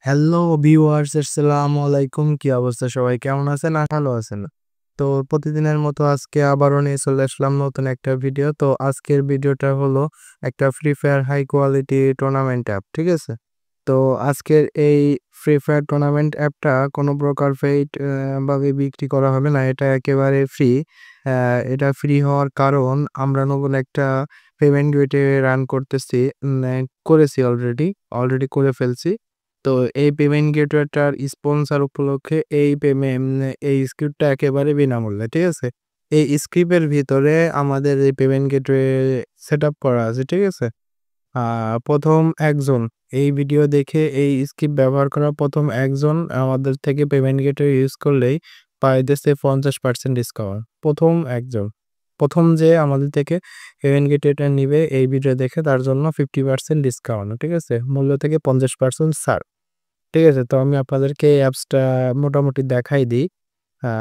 Hello viewers, আসসালামু আলাইকুম। কি অবস্থা, সবাই কেমন আছেন? ভালো আছেন? তো প্রতিদিনের মতো আজকে আবারও নিয়ে চলে আসলাম নতুন একটা ভিডিও। তো আজকের ভিডিওটা হলো একটা Free Fire high quality tournament app, ঠিক আছে? তো আজকের এই ফ্রি ফায়ার টুর্নামেন্ট অ্যাপটা কোনো প্রকার পেইড ভাবে বিক্রি করা হবে না। এটা একেবারে ফ্রি। এটা ফ্রি হওয়ার কারণ আমরা নতুন একটা পেমেন্ট গেটওয়ে রান করতেছি। করেছি অলরেডি করে ফেলছি। তো এই পেমেন্ট গেটওয়েটার স্পন্সর উপলক্ষে এই স্ক্রিপ্টটা একেবারে বিনামূল্যে, ঠিক আছে? এই স্ক্রিপ্টের ভিতরে আমাদের এই পেমেন্ট গেটওয়ে সেটআপ করা আছে, ঠিক আছে? ১ম একজন এই ভিডিও দেখে এই স্ক্রিপ্ট ব্যবহার করা ১ম একজন আমাদের থেকে পেমেন্ট গেটওয়ে ইউজ করলেই পাইতেছে ৫০% ডিসকাউন্ট। ১ম একজন। ১ম যে আমাদের থেকে পেমেন্ট গেটওয়েটা নিবে এই ভিডিও দেখে তার জন্য 50% ডিসকাউন্ট, ঠিক আছে? মূল্য থেকে ৫০% ছাড়। ঠিক আছে? তো আমি আপনাদেরকে এই অ্যাপসটা মোটামুটি দেখাই দিই। আ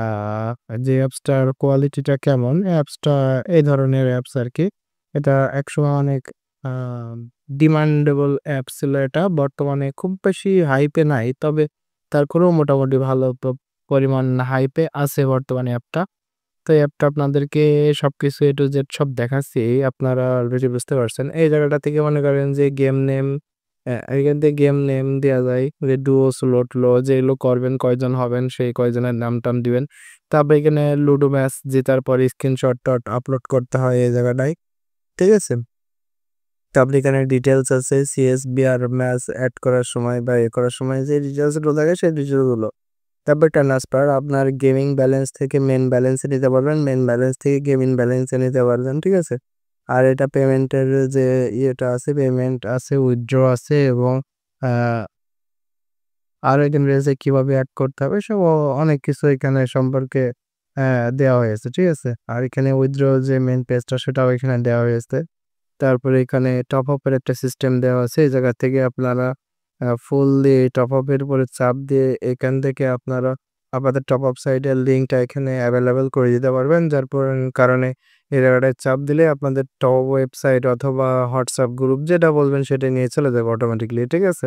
যে অ্যাপসটার কোয়ালিটিটা কেমন। অ্যাপসটা এই ধরনের অ্যাপস আরকি। এটা একসময় অনেক আ ডিমান্ডেবল অ্যাপস ছিল এটা। বর্তমানে খুব বেশি হাইপে নাই। তবে তারপরেও মোটামুটি ভালো পরিমাণ হাইপে আছে বর্তমানে অ্যাপটা। তো এই অ্যাপটা আপনাদেরকে সবকিছু A to Z সব দেখাচ্ছি। আপনারা অলরেডি বুঝতে পারছেন। এই জায়গাটা থেকে মনে করেন যে গেম নেম, এখান থেকে গেম নেম দেয়া যায়। যে ডুও, সোলো, টোলো যেগুলো করবেন, কয়জন হবেন সেই কয়জনের নাম-টাম দিবেন। তারপরে এখানে লুডো ম্যাচ জেতার পরে স্ক্রিনশট-টট আপলোড করতে হয় এই জায়গাটায়। ঠিক আছে? তারপরে এখানে ডিটেইলস আছে CS:GO ম্যাচ এড করার সময় বা করার সময় যে ডিটেইলস গুলো থাকে সেই ডিটেইলস গুলো। তারপর ট্রান্সফার আপনার গেমিং ব্যালেন্স থেকে মেইন ব্যালেন্সে নিতে পারবেন। মেইন ব্যালেন্স থেকে গেমিং ব্যালেন্সে নিতে পারবেন। ঠিক আছে? আর এটা পেমেন্টের যে ইয়েটা আছে, পেমেন্ট আছে, উইথড্র আছে এবং আ আরো এখানে রয়েছে কিভাবে এড করতে হবে সব অনেক কিছু এখানে সম্পর্কে দেওয়া হয়েছে। ঠিক আছে? আর এখানে উইথড্র যে মেইন পেজটা সেটাও এখানে দেওয়া হয়েছে। তারপরে এখানে টপ আপের একটা সিস্টেম দেওয়া আছে। এই জায়গা থেকে আপনারা ফুললি টপ আপের উপরে চাপ দিয়ে এখান থেকে আপনারা আপনাদের টপ আপ সাইটের লিঙ্কটা এখানে এভেইলেবল করে দিতে পারবেন। যার কারণে এই জায়গাটায় চাপ দিলে আপনাদের টপ ওয়েবসাইট অথবা হোয়াটসঅ্যাপ গ্রুপ যেটা বলবেন সেটা নিয়ে চলে যাবে অটোমেটিক্যালি। ঠিক আছে?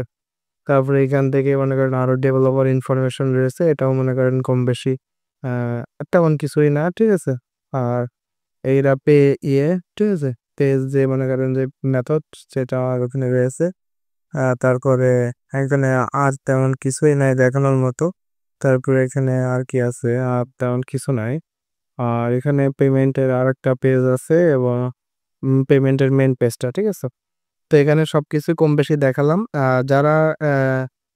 তারপরে এখান থেকে মনে করেন আরো ডেভেলপার ইনফরমেশন রয়েছে। এটাও মনে করেন কম বেশি আ তেমন কিছুই না। ঠিক আছে? আর এরা ঠিক আছে? পেজ যে মনে করেন যে মেথড সেটা ওখানে রয়েছে। তারপরে এখানে আর তেমন কিছুই নাই দেখানোর মতো। তারপরে এখানে আর কি আছে? আর তেমন কিছু নাই। আর এখানে পেমেন্টের আরেকটা পেজ আছে এবং পেমেন্টের মেইন পেজটা, ঠিক আছে? তো এখানে সবকিছু কম বেশি দেখালাম। যারা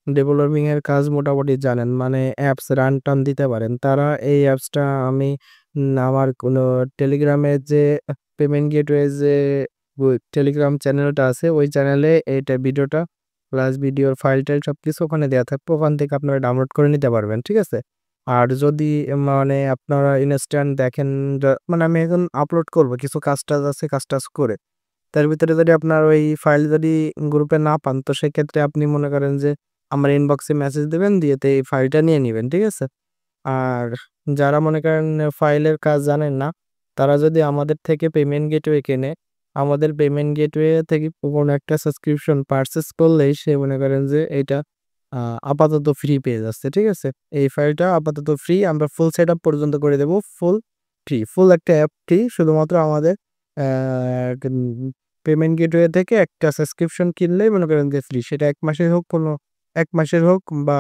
ডেভেলপিং এর কাজ মোটামুটি জানেন, মানে অ্যাপস রান-টান দিতে পারেন, তারা এই অ্যাপসটা আমি আমার কোনো টেলিগ্রামের যে পেমেন্ট গেটওয়ে যে টেলিগ্রাম চ্যানেলটা আছে, ওই চ্যানেলে এইটা ভিডিওটা প্লাস ভিডিওর ফাইল-টাইল সবকিছু ওখানে দেয়া থাকবে। ওখান থেকে আপনারা ডাউনলোড করে নিতে পারবেন। ঠিক আছে? আর যদি মানে আপনারা ইনস্ট্যান্ট দেখেন, মানে আমি এখন আপলোড করব। কিছু কাজ-টাজ আছে, কাজ-টাজ করে। তার ভিতরে যদি আপনার ওই ফাইল যদি গ্রুপে না পান, তো সেক্ষেত্রে আপনি মনে করেন যে আমার ইনবক্সে মেসেজ দিবেন, দিয়ে তো এই ফাইলটা নিয়ে নিবেন। ঠিক আছে? আর যারা মনে করেন ফাইলের কাজ জানেন না, তারা যদি আমাদের থেকে পেমেন্ট গেটওয়ে কেনে, আমাদের পেমেন্ট গেটওয়ে থেকে কোনো একটা সাবস্ক্রিপশন পারচেজ করলেই সে মনে করেন যে এইটা আ আপাতত ফ্রি পেয়ে যাচ্ছে। ঠিক আছে? এই ফাইলটা আপাতত ফ্রি, আমরা ফুল সেটআপ পর্যন্ত করে দেব। Full free. ফুল একটা অ্যাপ ফ্রি শুধুমাত্র আমাদের অ্যা কিন পেমেন্ট গেটওয়ে থেকে একটা সাবস্ক্রিপশন কিনলেই মনে করেন যে ফ্রি। সেটা ১ মাসের হোক, ১ মাসের হোক বা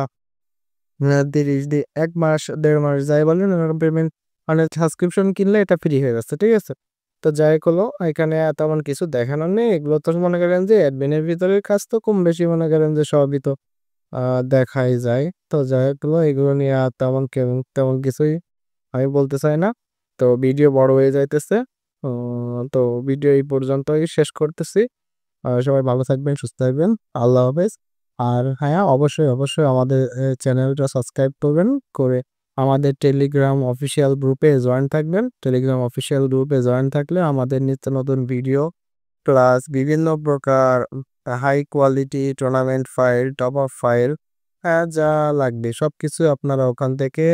৩০ ১ মাস ১.৫ মাস যাই বলেন ওরকম পেমেন্ট মানে সাবস্ক্রিপশন কিনলে এটা ফ্রি হয়ে যাচ্ছে। ঠিক আছে? তো যাই হোক হলো এখানে তেমন কিছু দেখানোর নেই। এগুলো তো মনে করেন যে অ্যাডমিনের ভিতরের কাজ, তো কম বেশি মনে করেন যে সবই তো আ দেখাই যায়। তো যাই হোক হলো এগুলো নিয়ে আর তেমন কিছুই আমি বলতে চাই না। তো ভিডিও বড় হয়ে যাইতেছে। অ তো ভিডিও এই পর্যন্তই শেষ করতেছি। সবাই ভালো থাকবেন, সুস্থ থাকবেন। আল্লাহ হাফেজ। আর হ্যাঁ, অবশ্যই আমাদের চ্যানেলটা সাবস্ক্রাইব করবেন। করে আমাদের টেলিগ্রাম অফিসিয়াল গ্রুপে জয়েন থাকবেন। টেলিগ্রাম অফিসিয়াল গ্রুপে জয়েন থাকলে আমাদের নিত্য নতুন ভিডিও প্লাস বিভিন্ন প্রকার high quality tournament file, top up file, যা লাগবে সবকিছু আপনারা ওখান থেকে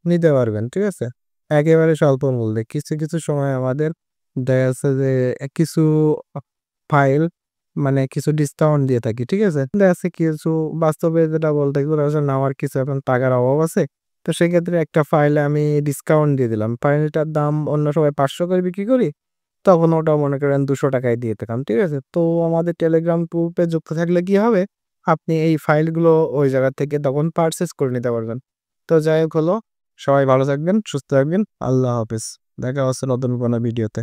নিতে পারবেন। ঠিক আছে? একেবারে স্বল্প মূল্যে। কিছু সময় আমাদের দেখা যাচ্ছে যে কিছু ফাইল মানে কিছু ডিসকাউন্ট দিয়ে থাকি। ঠিক আছে? দেখা যাচ্ছে কিছু বাস্তবে যেটা বলতে গেলে আসলে আমার কিছু এখন টাকার অভাব আছে। তো সেক্ষেত্রে একটা ফাইলে আমি ডিসকাউন্ট দিয়ে দিলাম। ফাইলটার দাম অন্য সময় ৫০০ করে বিক্রি করি। তখন ওটা মনে করেন ৳২০০ য় দিয়ে দিলাম। ঠিক আছে? তো আমাদের টেলিগ্রাম গ্রুপে যুক্ত থাকলে কি হবে? আপনি এই ফাইলগুলো ওই জায়গা থেকে তখন পারচেজ করে নিতে পারবেন। তো যাই হোক হলো, সবাই ভালো থাকবেন, সুস্থ থাকবেন। আল্লাহ হাফেজ। দেখা হচ্ছে নতুন কোনো ভিডিওতে।